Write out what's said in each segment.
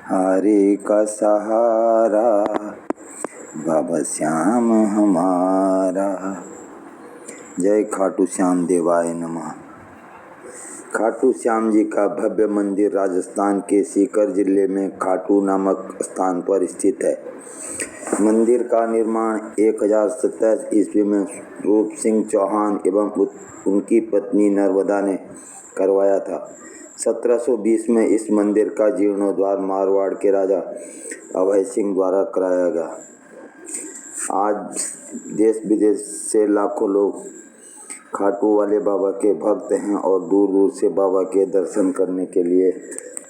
हरे का सहारा बाबा श्याम हमारा। जय खाटू श्याम देवाय नमः। खाटू श्याम जी का भव्य मंदिर राजस्थान के सीकर जिले में खाटू नामक स्थान पर स्थित है। मंदिर का निर्माण 1027 ईस्वी में रूप सिंह चौहान एवं उनकी पत्नी नर्मदा ने करवाया था। 1720 में इस मंदिर का जीर्णोद्धार मारवाड़ के राजा अभय सिंह द्वारा कराया गया। आज देश विदेश से लाखों लोग खाटू वाले बाबा के भक्त हैं और दूर दूर से बाबा के दर्शन करने के लिए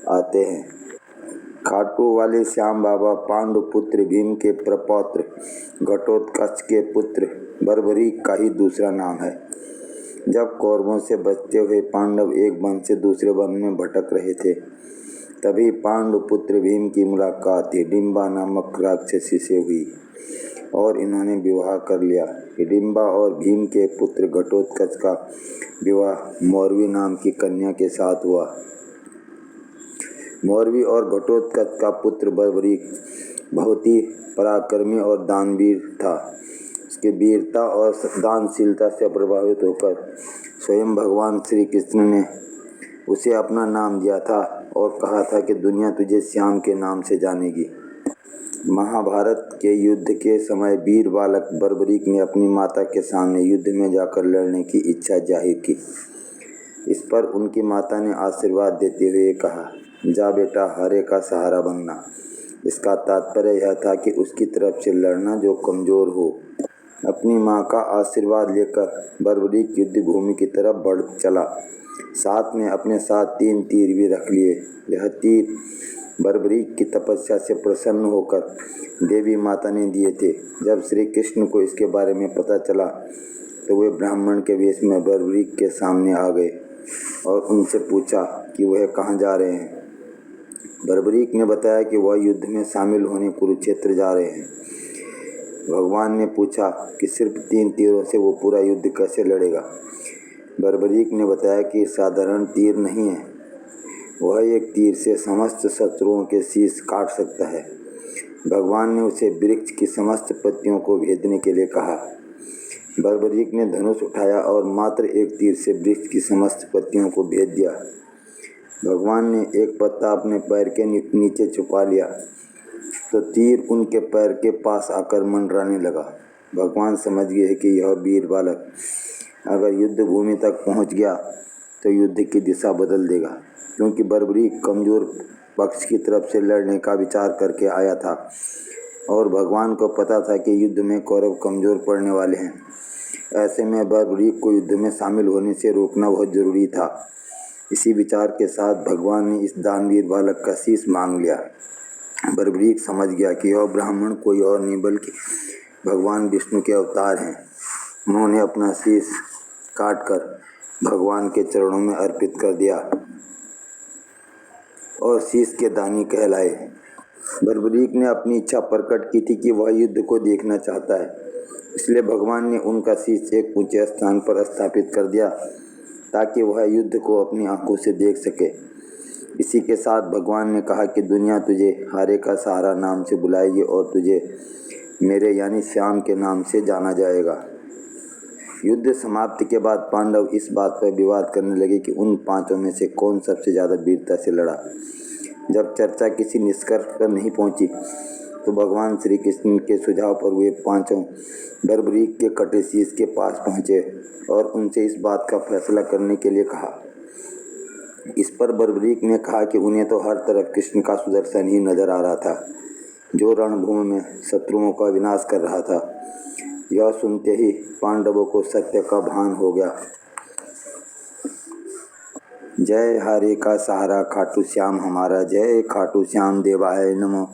आते हैं। खाटू वाले श्याम बाबा पांडु पुत्र भीम के प्रपौत्र घटोत्कच के पुत्र बर्बरीक का ही दूसरा नाम है। जब कौरवों से बचते हुए पांडव एक वन से दूसरे वन में भटक रहे थे, तभी पांडु पुत्र भीम की मुलाकात हिडिंबा नामक राक्षसी से हुई और इन्होंने विवाह कर लिया। हिडिंबा और भीम के पुत्र घटोत्कच का विवाह मौरवी नाम की कन्या के साथ हुआ। मौरवी और घटोत्कच का पुत्र बर्बरीक बहुत ही पराक्रमी और दानवीर था। उसकी वीरता और दानशीलता से प्रभावित होकर स्वयं भगवान श्री कृष्ण ने उसे अपना नाम दिया था और कहा था कि दुनिया तुझे श्याम के नाम से जानेगी। महाभारत के युद्ध के समय वीर बालक बर्बरीक ने अपनी माता के सामने युद्ध में जाकर लड़ने की इच्छा जाहिर की। इस पर उनकी माता ने आशीर्वाद देते हुए कहा, जा बेटा, हरे का सहारा बनना। इसका तात्पर्य यह था कि उसकी तरफ से लड़ना जो कमजोर हो। अपनी मां का आशीर्वाद लेकर बर्बरीक युद्ध भूमि की तरफ बढ़ चला। साथ में अपने साथ 3 तीर भी रख लिए। यह तीर बर्बरीक की तपस्या से प्रसन्न होकर देवी माता ने दिए थे। जब श्री कृष्ण को इसके बारे में पता चला तो वे ब्राह्मण के वेश में बर्बरीक के सामने आ गए और उनसे पूछा कि वह कहाँ जा रहे हैं। बर्बरीक ने बताया कि वह युद्ध में शामिल होने कुरुक्षेत्र जा रहे हैं। भगवान ने पूछा कि सिर्फ 3 तीरों से वो पूरा युद्ध कैसे लड़ेगा। बर्बरीक ने बताया कि साधारण तीर नहीं है, वह एक तीर से समस्त शत्रुओं के शीश काट सकता है। भगवान ने उसे वृक्ष की समस्त पत्तियों को भेदने के लिए कहा। बर्बरीक ने धनुष उठाया और मात्र एक तीर से वृक्ष की समस्त पत्तियों को भेद दिया। भगवान ने एक पत्ता अपने पैर के नीचे छुपा लिया तो तीर उनके पैर के पास आकर मंडराने लगा। भगवान समझ गए कि यह वीर बालक अगर युद्ध भूमि तक पहुंच गया तो युद्ध की दिशा बदल देगा, क्योंकि बर्बरीक कमजोर पक्ष की तरफ से लड़ने का विचार करके आया था और भगवान को पता था कि युद्ध में कौरव कमजोर पड़ने वाले हैं। ऐसे में बर्बरीक को युद्ध में शामिल होने से रोकना बहुत जरूरी था। इसी विचार के साथ भगवान ने इस दानवीर बालक का शीश मांग लिया। बर्बरीक समझ गया कि यह ब्राह्मण कोई और नहीं बल्कि भगवान विष्णु के अवतार हैं। उन्होंने अपना शीश काटकर भगवान के चरणों में अर्पित कर दिया और शीश के दानी कहलाए। बर्बरीक ने अपनी इच्छा प्रकट की थी कि वह युद्ध को देखना चाहता है, इसलिए भगवान ने उनका शीश एक ऊंचे स्थान पर स्थापित कर दिया ताकि वह युद्ध को अपनी आंखों से देख सके। इसी के साथ भगवान ने कहा कि दुनिया तुझे हरे का सहारा नाम से बुलाएगी और तुझे मेरे यानी श्याम के नाम से जाना जाएगा। युद्ध समाप्ति के बाद पांडव इस बात पर विवाद करने लगे कि उन 5 में से कौन सबसे ज़्यादा वीरता से लड़ा। जब चर्चा किसी निष्कर्ष पर नहीं पहुंची तो भगवान श्री कृष्ण के सुझाव पर वे 5 बर्बरीक के कटे शीश के पास पहुँचे और उनसे इस बात का फैसला करने के लिए कहा। इस पर बर्बरीक ने कहा कि उन्हें तो हर तरफ कृष्ण का सुदर्शन ही नजर आ रहा था, जो रणभूमि में शत्रुओं का विनाश कर रहा था। यह सुनते ही पांडवों को सत्य का भान हो गया। जय हरे का सहारा खाटू श्याम हमारा। जय खाटू श्याम देवाय नमः।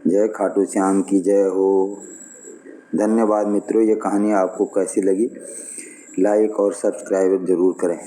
जय खाटू श्याम की जय हो। धन्यवाद मित्रों। ये कहानी आपको कैसी लगी, लाइक और सब्सक्राइब जरूर करें।